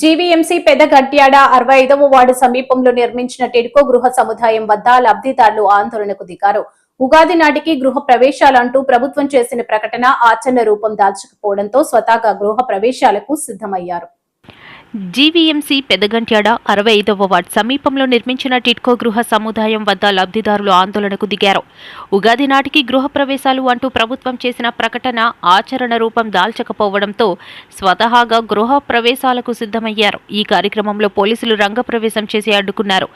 GVMC పెదగట్యాడ 65వ ward సమీపంలో నిర్మించిన టిడ్కో గృహ సముదాయం వద్ద లబ్ధిదారులు ఆందోళనకు దిగారు. ఉగాది నాటికి గృహ ప్రవేశాలంటూ ప్రభుత్వం చేసిన ప్రకటన ఆచరణ రూపం దాల్చకపోవడంతో స్వతహాగా గృహ ప్రవేశాలకు సిద్ధమయ్యారు. జీవీఎంసీ పెదగంట్యాడ 65వ వార్డు సమీపంలో నిర్మించిన టిడ్కో గృహ సముదాయం వద్ద లబ్ధిదారులు ఆందోళనకు దిగారు. ఉగాది నాటికి గృహ ప్రవేశాలు అంటూ ప్రభుత్వం చేసిన ప్రకటన ఆచరణ రూపం దాల్చకపోవడంతో స్వతహాగా గృహ ప్రవేశాలకు సిద్ధమయ్యారు. ఈ కార్యక్రమంలో పోలీసులు రంగప్రవేశం చేసి అడ్డుకున్నారు.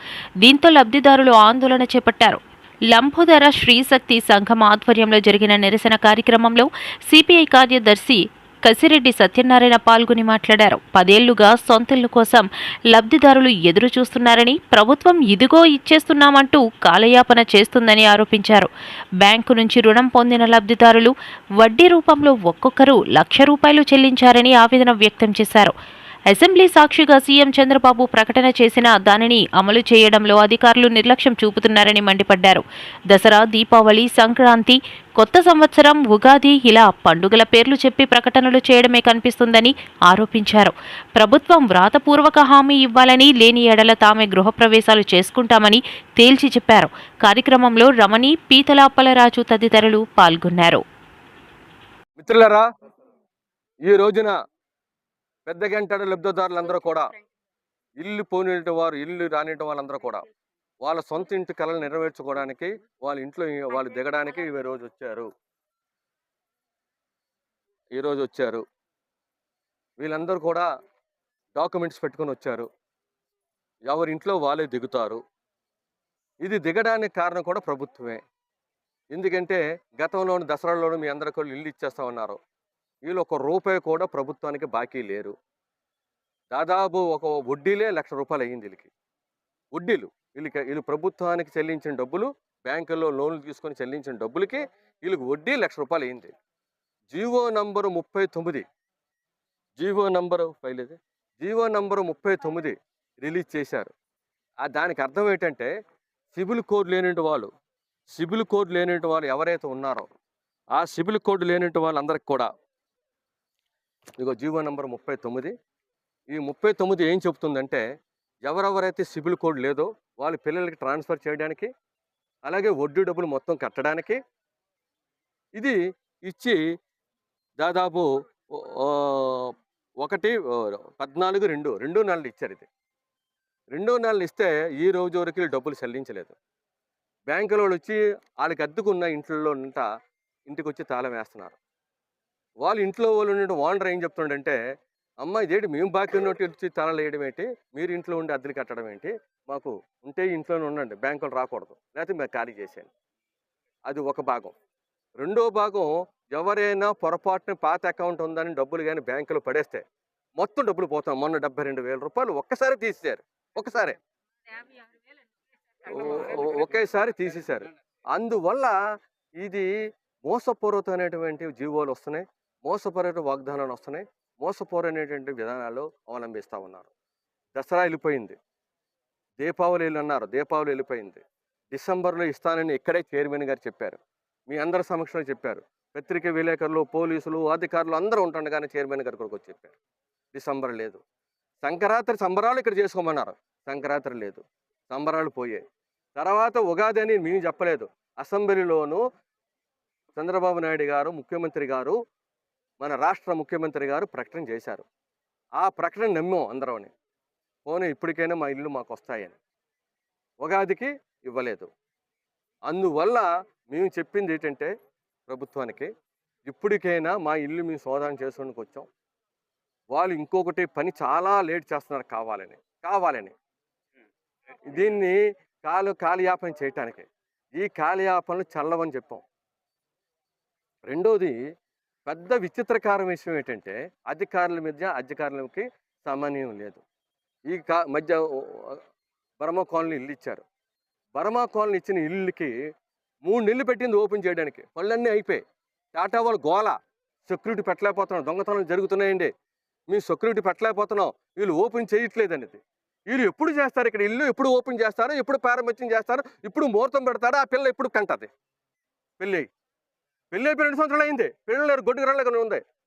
దీంతో లబ్ధిదారులు ఆందోళన చేపట్టారు. లంబోదర శ్రీశక్తి సంఘం ఆధ్వర్యంలో జరిగిన నిరసన కార్యక్రమంలో సిపిఐ కార్యదర్శి కసిరెడ్డి సత్యనారాయణ పాల్గొని మాట్లాడారు. 10 ఏళ్లుగా సొంతిళ్ల కోసం లబ్ధిదారులు ఎదురు చూస్తున్నారని, ప్రభుత్వం ఇదిగో ఇచ్చేస్తున్నామంటూ కాలయాపన చేస్తుందని ఆరోపించారు. బ్యాంకు నుంచి రుణం పొందిన లబ్ధిదారులు వడ్డీ రూపంలో ఒక్కొక్కరు ₹1,00,000 చెల్లించారని ఆవేదన వ్యక్తం చేశారు. అసెంబ్లీ సాక్షిగా సీఎం చంద్రబాబు ప్రకటన చేసినా దానిని అమలు చేయడంలో అధికారులు నిర్లక్ష్యం చూపుతున్నారని మండిపడ్డారు. దసరా, దీపావళి, సంక్రాంతి, కొత్త సంవత్సరం, ఉగాది ఇలా పండుగల పేర్లు చెప్పి ప్రకటనలు చేయడమే కనిపిస్తుందని ఆరోపించారు. ప్రభుత్వం వ్రాతపూర్వక హామీ ఇవ్వాలని, లేని ఎడల తామే గృహప్రవేశాలు చేసుకుంటామని తేల్చి చెప్పారు. కార్యక్రమంలో రమణి, పీతల అప్పలరాజు తదితరులు పాల్గొన్నారు. మిత్రులారా, ఈ రోజున పెద్దగంటాడ లబ్ధిదారులందరూ కూడా ఇల్లు పోనిట వారు, ఇల్లు రానిట వాళ్ళందరూ కూడా వాళ్ళ సొంత ఇంటి కళలు నెరవేర్చుకోవడానికి, వాళ్ళ ఇంట్లో వాళ్ళు దిగడానికి ఈరోజు వచ్చారు. వీళ్ళందరూ కూడా డాక్యుమెంట్స్ పెట్టుకొని వచ్చారు. ఎవరింట్లో వాళ్ళే దిగుతారు. ఇది దిగడానికి కారణం కూడా ప్రభుత్వమే. ఎందుకంటే గతంలోని దసరాలోనూ మీ అందరికీ ఇల్లు ఇచ్చేస్తా ఉన్నారు. వీళ్ళు ₹1 కూడా ప్రభుత్వానికి బాకీ లేరు. దాదాపు ఒక వడ్డీలే ₹1,00,000 అయ్యింది. వీళ్ళకి వడ్డీలు, వీళ్ళు ప్రభుత్వానికి చెల్లించిన డబ్బులు, బ్యాంకుల్లో లోన్లు తీసుకొని చెల్లించిన డబ్బులకి వీళ్ళకి వడ్డీ ₹1,00,000 అయింది. జీవో నంబరు 39 రిలీజ్ చేశారు. దానికి అర్థం ఏంటంటే సిబిల్ కోడ్ లేనిటి వాళ్ళు ఎవరైతే ఉన్నారో ఆ సిబిల్ కోడ్ లేనిటి వాళ్ళందరికీ కూడా ఇదిగో జీవో నంబర్ 39. ఈ 39 ఏం చెబుతుందంటే, ఎవరెవరైతే సిబిల్ కోడ్ లేదో వాళ్ళ పిల్లలకి ట్రాన్స్ఫర్ చేయడానికి, అలాగే వడ్డీ డబ్బులు మొత్తం కట్టడానికి ఇది ఇచ్చి దాదాపు 2 నెలలు ఇచ్చారు. ఇది 2 నెలలు ఇస్తే ఈ రోజు వరకు డబ్బులు చెల్లించలేదు. బ్యాంకులో వచ్చి వాళ్ళకి అద్దెకున్న ఇంటికి వచ్చి తాళం వేస్తున్నారు. వాళ్ళ ఇంట్లో వాళ్ళు ఉన్న ఓనర్ ఏం చెప్తుండంటే, అమ్మ ఇదేంటి మేము బాకీ ఉన్నట్టు వచ్చి తాళాలు వేయడం ఏంటి, మీరు ఇంట్లో ఉండి అద్దెలు కట్టడం ఏంటి, మాకు ఉంటే ఇంట్లోనే ఉండండి, బ్యాంకులు రాకూడదు, లేకపోతే మేము ఖాళీ చేసాను. అది ఒక భాగం. రెండో భాగం, ఎవరైనా పొరపాటున పాత అకౌంట్ ఉందని డబ్బులు కానీ బ్యాంకులో పడేస్తే మొత్తం డబ్బులు పోతాం. మొన్న ₹72,000 ఒకేసారి తీసేశారు. అందువల్ల ఇది మోసపూరితమైనటువంటి జీవోలు వస్తున్నాయి, మోసపూరిత వాగ్దానాలు వస్తున్నాయి, మోసపూరితమైనటువంటి విధానాలు అవలంబిస్తూ ఉన్నారు. దసరా వెళ్ళిపోయింది, దీపావళి వెళ్ళిపోయింది. డిసెంబర్లో ఇస్తానని ఇక్కడే చైర్మన్ గారు చెప్పారు, మీ అందరి సమక్షంలో చెప్పారు. పత్రికా విలేకరులు, పోలీసులు, అధికారులు అందరూ ఉంటుండగానే చైర్మన్ గారు కూడా చెప్పారు. డిసెంబర్ లేదు. సంక్రాంతి సంబరాలు ఇక్కడ చేసుకోమన్నారు, సంక్రాంతి లేదు, సంబరాలు పోయాయి. తర్వాత ఉగాది అని మేము చెప్పలేదు. అసెంబ్లీలోనూ చంద్రబాబు నాయుడు గారు, ముఖ్యమంత్రి గారు, మన రాష్ట్ర ముఖ్యమంత్రి గారు ప్రకటన చేశారు. ఆ ప్రకటన నమ్మాం అందరం. పోనీ ఇప్పటికైనా మా ఇల్లు మాకు వస్తాయని. ఉగాదికి ఇవ్వలేదు. అందువల్ల మేము చెప్పింది ఏంటంటే ప్రభుత్వానికి, ఇప్పటికైనా మా ఇల్లు మేము సోదానం చేసుకోవడానికి వచ్చాం. వాళ్ళు ఇంకొకటి పని చాలా లేట్ చేస్తున్నారు కావాలని దీన్ని కాలయాపన చేయటానికి. ఈ కాలయాపనలు చల్లవని చెప్పాం. రెండోది, పెద్ద విచిత్రకర విషయం ఏంటంటే, అధికారులకి సమన్వయం లేదు. ఈ మధ్య బర్మా కాలనీ ఇల్లు ఇచ్చారు. బర్మా కాలనీ ఇచ్చిన ఇల్లుకి 3 నెలలు పెట్టింది ఓపెన్ చేయడానికి. పనులన్నీ అయిపోయి టాటా వాళ్ళు గోల, సెక్యూరిటీ పెట్టలేకపోతున్నాం, దొంగతనాలు జరుగుతున్నాయండి, మేము సెక్యూరిటీ పెట్టలేకపోతున్నాం, వీళ్ళు ఓపెన్ చేయట్లేదు అనేది. వీళ్ళు ఎప్పుడు చేస్తారు ఇక్కడ ఇల్లు, ఎప్పుడు ఓపెన్ చేస్తారు, ఎప్పుడు ప్రారంభించం చేస్తారు, ఇప్పుడు ముహూర్తం పెడతారు, ఆ పిల్ల ఎప్పుడు కంటది. పెళ్ళి అయిపోయి 2 సంవత్సరాలు అయింది, పిల్లలు గొడ్డుకు రాలేక ఉంది.